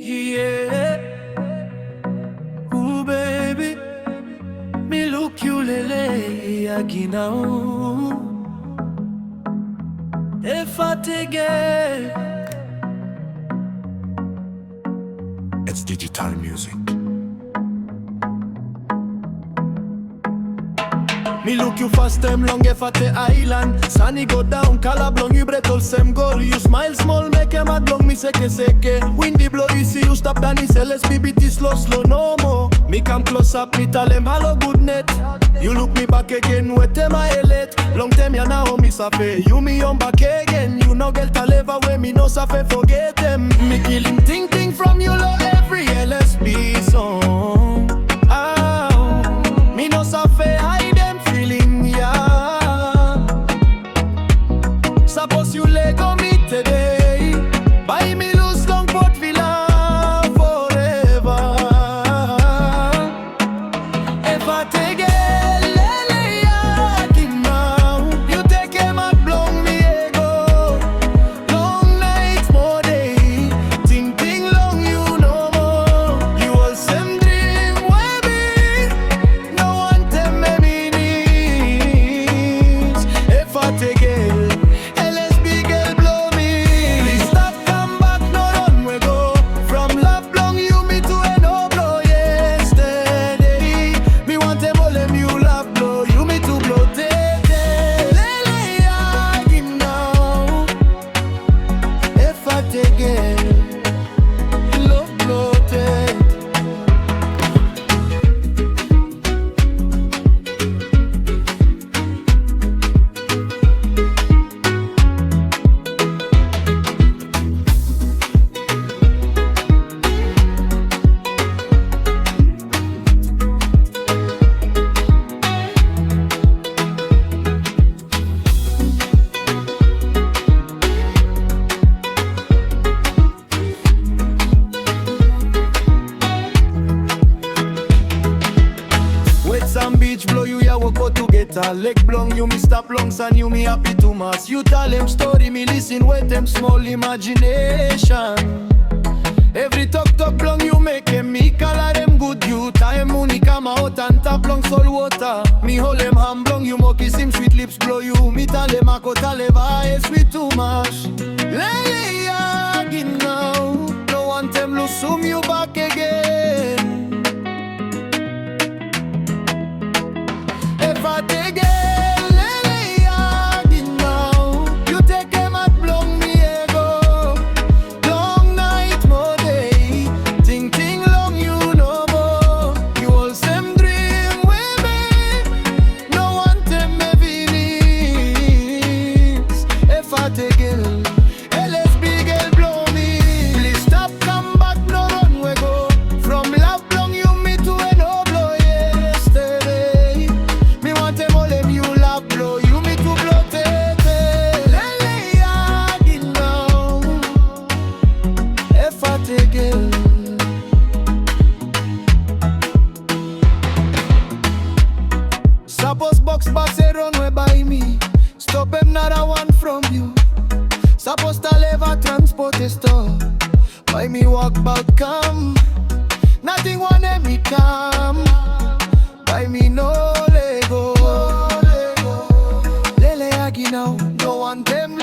Yeah. Ooh, baby. Me look you Lelei again now. Efate girl. It's digital music. Me look you fast time long Efate island. Sunny go down, color blong you breath all same goal. You smile small, make a mad long, me seke. Windy blow, you see you stop down, say let's BBT slow no more. Me come close up, me tell them hello good net. You look me back again, wet my elite. Long time ya now, me safe. You me on back again. You no get a lever way, me no safe forget them. Me kill him ting from you low every LSB song. Ah, me no safe hide them feeling ya. Suppose you let go me today. Buy me loose long port villa forever. If I take it. Some beach blow you, yeah, we go together. Leg blong you, me stop longs and you me happy to mass. You tell them story, me listen with them small imagination. Every talk blong you make them, me color them good. You time money come out and tap long soul water. Me hold them hand blong you, mo kiss him sweet lips blow you. Me tell them I go tell them I sweet too much. Lelei again now, no want them lose zoom you back again. If I take it, Lelei again now. You take him at blong me ego. Long night, more day. Ting long, you no more. You all same dream with me. No one them me feelings. If I take it, LSB girl blow me. Please stop, come back, no run we go. From love blong you me to a no blow yesterday. Me want them all them you love blow you me to blow tete. Lelei again now. Efate girl. Suppose box run way by me. Stop him not a one from you. Suppose to leave a transport store. Why me walk back come? Nothing want me come. Why me no Lego? Lelei again now. No one them